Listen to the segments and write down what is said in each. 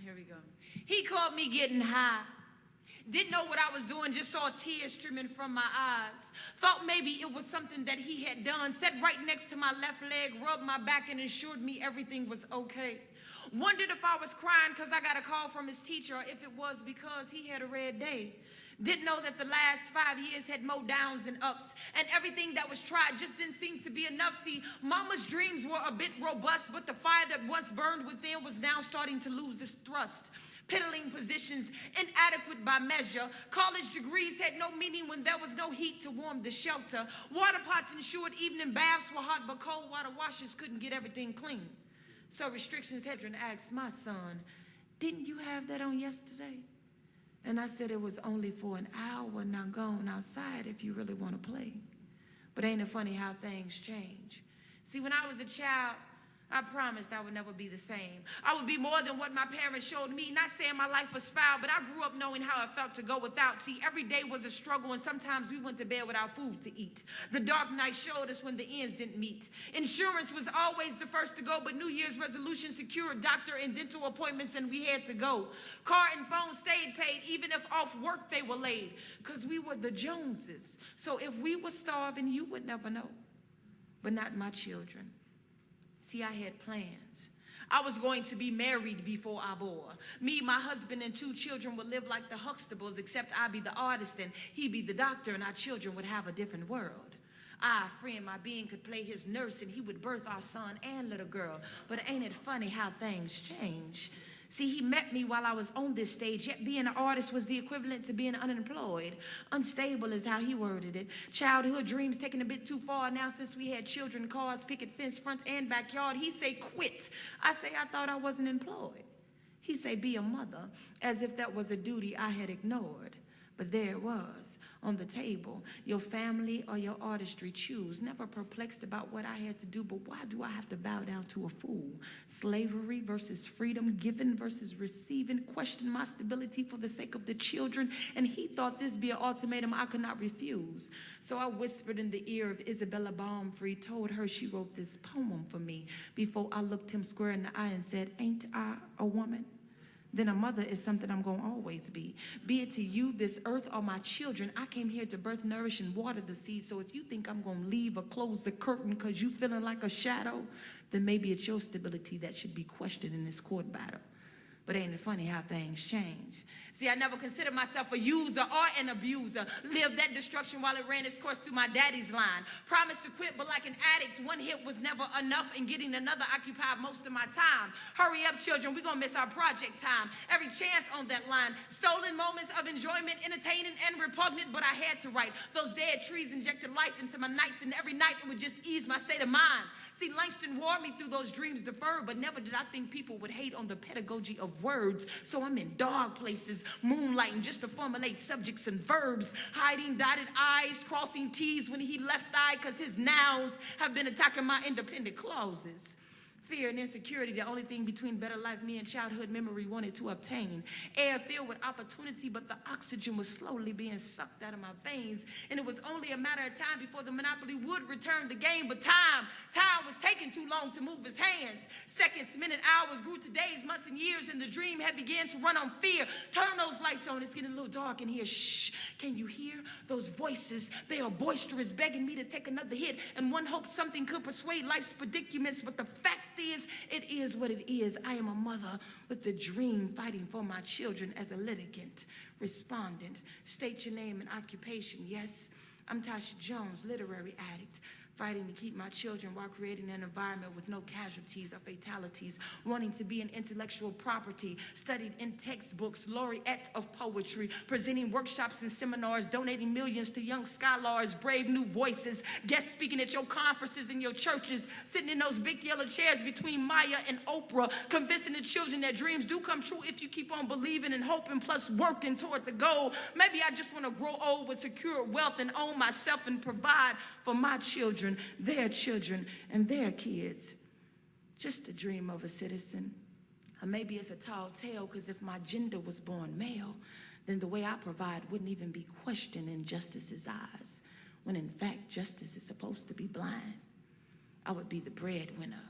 Here we go. He caught me getting high. Didn't know what I was doing, just saw tears streaming from my eyes. Thought maybe it was something that he had done. Sat right next to my left leg, rubbed my back and assured me everything was okay. Wondered if I was crying because I got a call from his teacher or if it was because he had a red day. Didn't know that the last 5 years had more downs and ups, and everything that was tried just didn't seem to be enough. See, mama's dreams were a bit robust, but the fire that once burned within was now starting to lose its thrust. Piddling positions, inadequate by measure. College degrees had no meaning when there was no heat to warm the shelter. Water pots ensured evening baths were hot, but cold water washers couldn't get everything clean. So restrictions Hedron asked my son, "Didn't you have that on yesterday?" And I said it was only for an hour. Now go on outside if you really want to play. But ain't it funny how things change? See, when I was a child, I promised I would never be the same. I would be more than what my parents showed me. Not saying my life was foul, but I grew up knowing how it felt to go without. See, every day was a struggle, and sometimes we went to bed without food to eat. The dark night showed us when the ends didn't meet. Insurance was always the first to go, but New Year's resolution secured doctor and dental appointments, and we had to go. Car and phone stayed paid, even if off work they were laid, because we were the Joneses. So if we were starving, you would never know. But not my children. See, I had plans. I was going to be married before I bore. Me, my husband, and 2 children would live like the Huxtables, except I'd be the artist and he'd be the doctor, and our children would have a different world. I, free in my being, could play his nurse, and he would birth our son and little girl. But ain't it funny how things change? See, he met me while I was on this stage, yet being an artist was the equivalent to being unemployed. Unstable is how he worded it. Childhood dreams taken a bit too far now since we had children, cars, picket fence, front and backyard. He say, quit. I say, I thought I wasn't employed. He say, be a mother, as if that was a duty I had ignored. But there it was, on the table, your family or your artistry, choose. Never perplexed about what I had to do, but why do I have to bow down to a fool? Slavery versus freedom, given versus receiving, question my stability for the sake of the children, and he thought this be an ultimatum I could not refuse. So I whispered in the ear of Isabella Baumfree, told her she wrote this poem for me, before I looked him square in the eye and said, ain't I a woman? Then a mother is something I'm going to always be. Be it to you, this earth, or my children, I came here to birth, nourish, and water the seed. So if you think I'm going to leave or close the curtain because you feeling like a shadow, then maybe it's your stability that should be questioned in this court battle. But ain't it funny how things change? See, I never considered myself a user or an abuser. Lived that destruction while it ran its course through my daddy's line. Promised to quit, but like an addict, one hit was never enough, and getting another occupied most of my time. Hurry up, children, we're gonna miss our project time. Every chance on that line. Stolen moments of enjoyment, entertaining and repugnant, but I had to write. Those dead trees injected life into my nights, and every night it would just ease my state of mind. See, Langston wore me through those dreams deferred, but never did I think people would hate on the pedagogy of words. So I'm in dark places, moonlighting just to formulate subjects and verbs, hiding dotted I's, crossing T's when he left eye, because his nows have been attacking my independent clauses. Fear and insecurity, the only thing between better life me and childhood memory wanted to obtain. Air filled with opportunity, but the oxygen was slowly being sucked out of my veins. And it was only a matter of time before the monopoly would return the game. But time was taking too long to move his hands. Seconds, minutes, hours grew to days, months, and years, and the dream had began to run on fear. Turn those lights on, it's getting a little dark in here. Shh, can you hear those voices? They are boisterous, begging me to take another hit. And one hoped something could persuade life's predicaments, but the fact it is what it is. I am a mother with the dream, fighting for my children as a litigant. Respondent, state your name and occupation. Yes, I'm Tasha Jones, literary addict, fighting to keep my children while creating an environment with no casualties or fatalities, wanting to be an intellectual property, studied in textbooks, laureate of poetry, presenting workshops and seminars, donating millions to young scholars, brave new voices, guest speaking at your conferences and your churches, sitting in those big yellow chairs between Maya and Oprah, convincing the children that dreams do come true if you keep on believing and hoping, plus working toward the goal. Maybe I just want to grow old with secure wealth and own myself and provide for my children, their children, and their kids. Just a dream of a citizen. Or maybe it's a tall tale, because if my gender was born male, then the way I provide wouldn't even be questioned in justice's eyes, when in fact justice is supposed to be blind. I would be the breadwinner,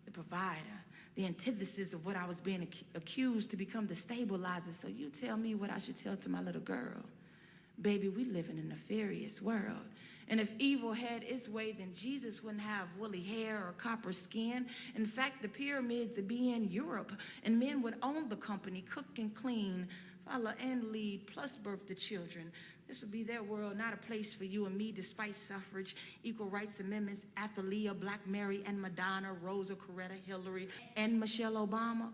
the provider, the antithesis of what I was being accused, to become the stabilizer. So you tell me what I should tell to my little girl. Baby, we live in a nefarious world. And if evil had its way, then Jesus wouldn't have woolly hair or copper skin. In fact, the pyramids would be in Europe, and men would own the company, cook and clean, follow and lead, plus birth the children. This would be their world, not a place for you and me, despite suffrage, equal rights amendments, Athalia, Black Mary, and Madonna, Rosa, Coretta, Hillary, and Michelle Obama.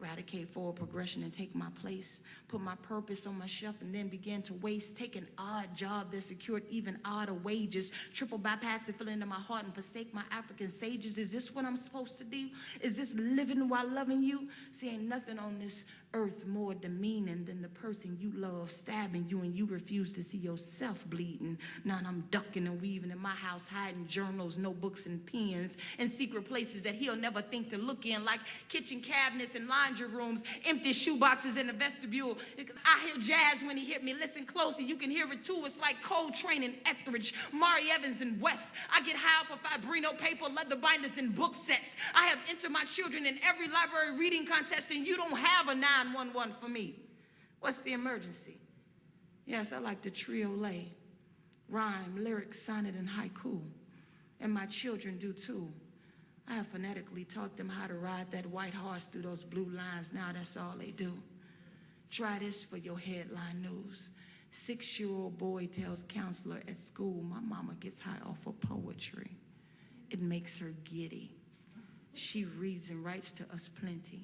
Eradicate forward progression and take my place, put my purpose on my shelf, and then begin to waste, take an odd job that secured even odder wages, triple bypass it, fill into my heart and forsake my African sages. Is this what I'm supposed to do? Is this living while loving you? See, ain't nothing on this earth more demeaning than the person you love stabbing you and you refuse to see yourself bleeding. Now I'm ducking and weaving in my house, hiding journals, notebooks, and pens in secret places that he'll never think to look in, like kitchen cabinets and laundry rooms, empty shoeboxes in the vestibule. I hear jazz when he hit me. Listen closely, you can hear it too. It's like Coltrane and Etheridge, Mari Evans and West. I get high for Fabrino paper, leather binders, and book sets. I have entered my children in every library reading contest, and you don't have a 911 for me. What's the emergency? Yes, I like the trio lay, rhyme, lyric, sonnet, and haiku. And my children do too. I have phonetically taught them how to ride that white horse through those blue lines. Now that's all they do. Try this for your headline news. 6-year-old boy tells counselor at school, my mama gets high off of poetry. It makes her giddy. She reads and writes to us plenty.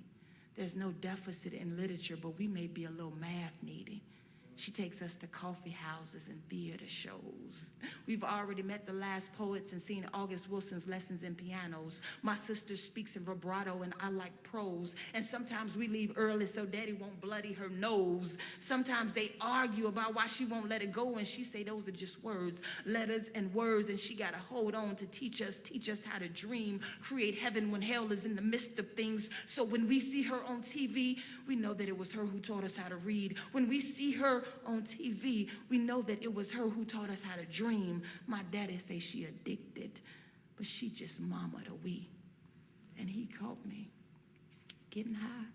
There's no deficit in literature, but we may be a little math needy. She takes us to coffee houses and theater shows. We've already met the last poets and seen August Wilson's lessons in pianos. My sister speaks in vibrato and I like prose. And sometimes we leave early so daddy won't bloody her nose. Sometimes they argue about why she won't let it go, and she say those are just words, letters and words, and she gotta hold on to teach us how to dream, create heaven when hell is in the midst of things. So when we see her on TV, we know that it was her who taught us how to read. When we see her on TV, we know that it was her who taught us how to dream. My daddy say she addicted, but she just mamaed a wee. And he caught me getting high.